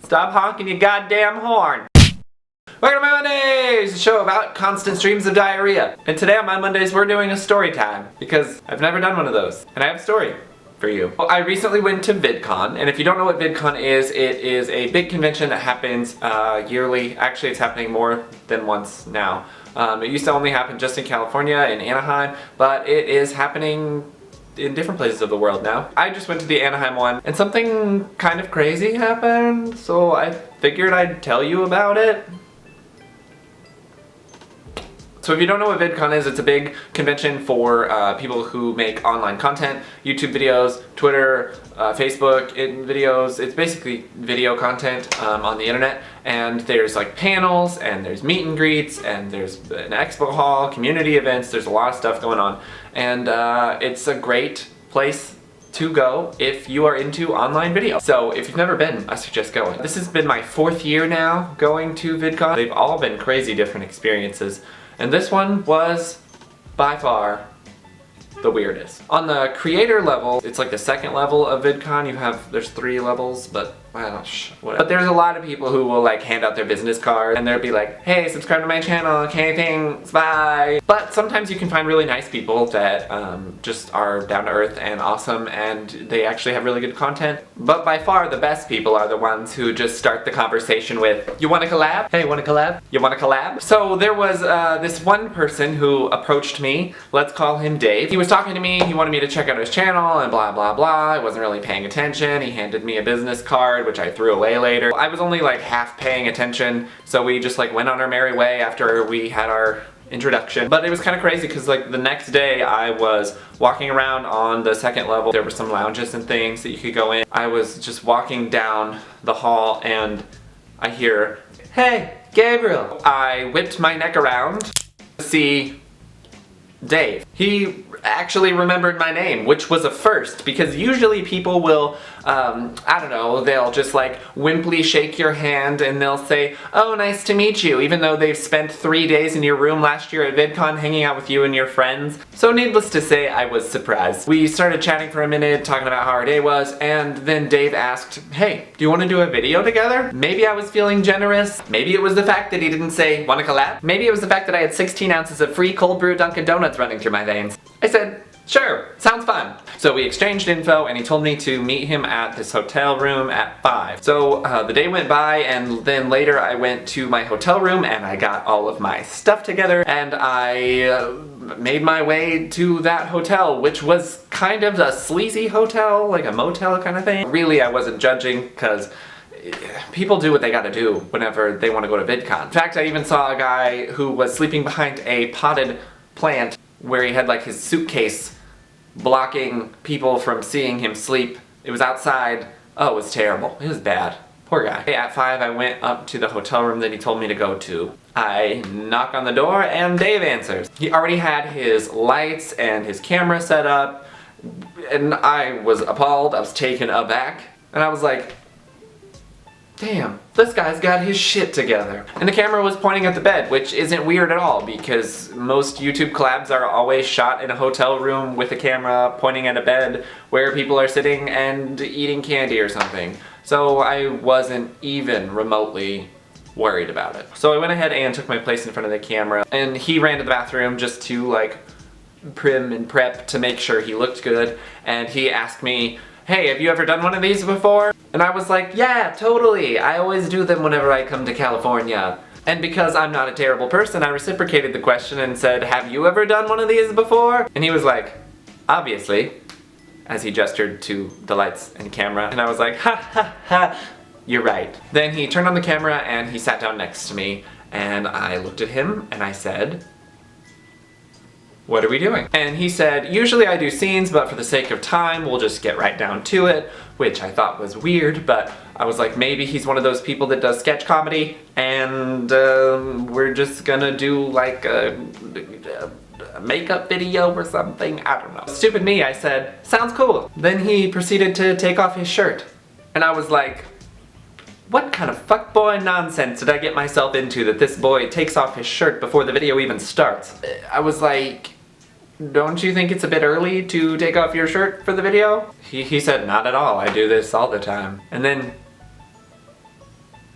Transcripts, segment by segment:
Stop honking your goddamn horn. Welcome to My Mondays, a show about constant streams of diarrhea. And today on My Mondays we're doing a story time, because I've never done one of those, and I have a story for you. Well, I recently went to VidCon, and if you don't know what VidCon is, it is a big convention that happens yearly. Actually, it's happening more than once now. It used to only happen just in California, in Anaheim, but it is happening in different places of the world now. I just went to the Anaheim one, and something kind of crazy happened, so I figured I'd tell you about it. So if you don't know what VidCon is, it's a big convention for people who make online content, YouTube videos, Twitter, Facebook videos. It's basically video content on the internet. And there's like panels, and there's meet and greets, and there's an expo hall, community events. There's a lot of stuff going on. And it's a great place to go if you are into online video. So if you've never been, I suggest going. This has been my 4th year now going to VidCon. They've all been crazy different experiences. And this one was, by far, the weirdest. On the creator level, it's like the 2nd level of VidCon. There's 3 levels, but I don't know, whatever. But there's a lot of people who will like hand out their business cards, and they'll be like, hey, subscribe to my channel, okay, thanks, bye. But sometimes you can find really nice people that just are down to earth and awesome, and they actually have really good content. But by far the best people are the ones who just start the conversation with, you wanna collab? Hey, wanna collab? You wanna collab? So there was this one person who approached me, let's call him Dave. He was talking to me, he wanted me to check out his channel and blah blah blah. I wasn't really paying attention. He handed me a business card, which I threw away later. I was only like half paying attention, so we just like went on our merry way after we had our introduction. But it was kind of crazy because like the next day I was walking around on the 2nd level. There were some lounges and things that you could go in. I was just walking down the hall and I hear, hey, Gabriel. I whipped my neck around to see Dave. He actually remembered my name, which was a first, because usually people will, I don't know, they'll just like wimply shake your hand and they'll say, oh, nice to meet you, even though they've spent 3 days in your room last year at VidCon hanging out with you and your friends. So needless to say, I was surprised. We started chatting for a minute, talking about how our day was, and then Dave asked, hey, do you want to do a video together? Maybe I was feeling generous. Maybe it was the fact that he didn't say, wanna collab? Maybe it was the fact that I had 16 ounces of free cold brew Dunkin' Donuts running through my veins. I said, sure, sounds fun. So we exchanged info and he told me to meet him at this hotel room at 5. So the day went by, and then later I went to my hotel room and I got all of my stuff together, and I made my way to that hotel, which was kind of a sleazy hotel, like a motel kind of thing. Really, I wasn't judging, because people do what they gotta do whenever they want to go to VidCon. In fact, I even saw a guy who was sleeping behind a potted plant where he had like his suitcase blocking people from seeing him sleep. It was outside. Oh, it was terrible. It was bad. Poor guy. At 5, I went up to the hotel room that he told me to go to. I knock on the door and Dave answers. He already had his lights and his camera set up, and I was appalled. I was taken aback, and I was like, damn, this guy's got his shit together. And the camera was pointing at the bed, which isn't weird at all, because most YouTube collabs are always shot in a hotel room with a camera pointing at a bed where people are sitting and eating candy or something. So I wasn't even remotely worried about it. So I went ahead and took my place in front of the camera, and he ran to the bathroom just to like prim and prep to make sure he looked good, and he asked me, hey, have you ever done one of these before? And I was like, yeah, totally. I always do them whenever I come to California. And because I'm not a terrible person, I reciprocated the question and said, have you ever done one of these before? And he was like, obviously, as he gestured to the lights and camera. And I was like, ha ha ha, you're right. Then he turned on the camera and he sat down next to me, and I looked at him and I said, what are we doing? And he said, usually I do scenes, but for the sake of time, we'll just get right down to it, which I thought was weird, but I was like, maybe he's one of those people that does sketch comedy, and we're just gonna do like a makeup video or something, I don't know. Stupid me, I said, sounds cool. Then he proceeded to take off his shirt, and I was like, what kind of fuckboy nonsense did I get myself into that this boy takes off his shirt before the video even starts? I was like, don't you think it's a bit early to take off your shirt for the video? He said, not at all, I do this all the time. And then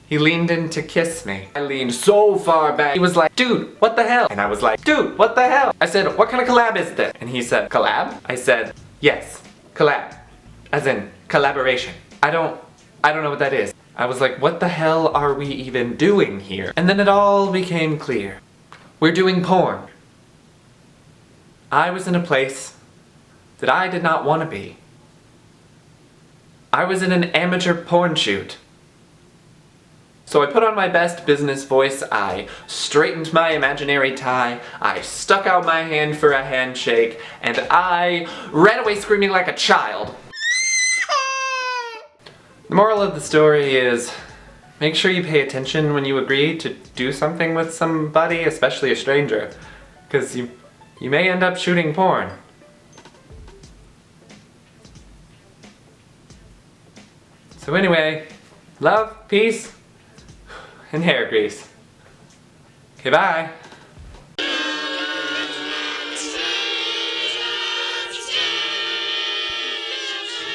He leaned in to kiss me. I leaned so far back. He was like, dude, what the hell? And I was like, dude, what the hell? I said, what kind of collab is this? And he said, collab? I said, yes, collab. As in, collaboration. I don't know what that is. I was like, what the hell are we even doing here? And then it all became clear. We're doing porn. I was in a place that I did not want to be. I was in an amateur porn shoot. So I put on my best business voice, I straightened my imaginary tie, I stuck out my hand for a handshake, and I ran away screaming like a child. The moral of the story is, make sure you pay attention when you agree to do something with somebody, especially a stranger, because you may end up shooting porn. So anyway, love, peace, and hair grease. Okay, bye.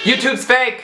YouTube's fake!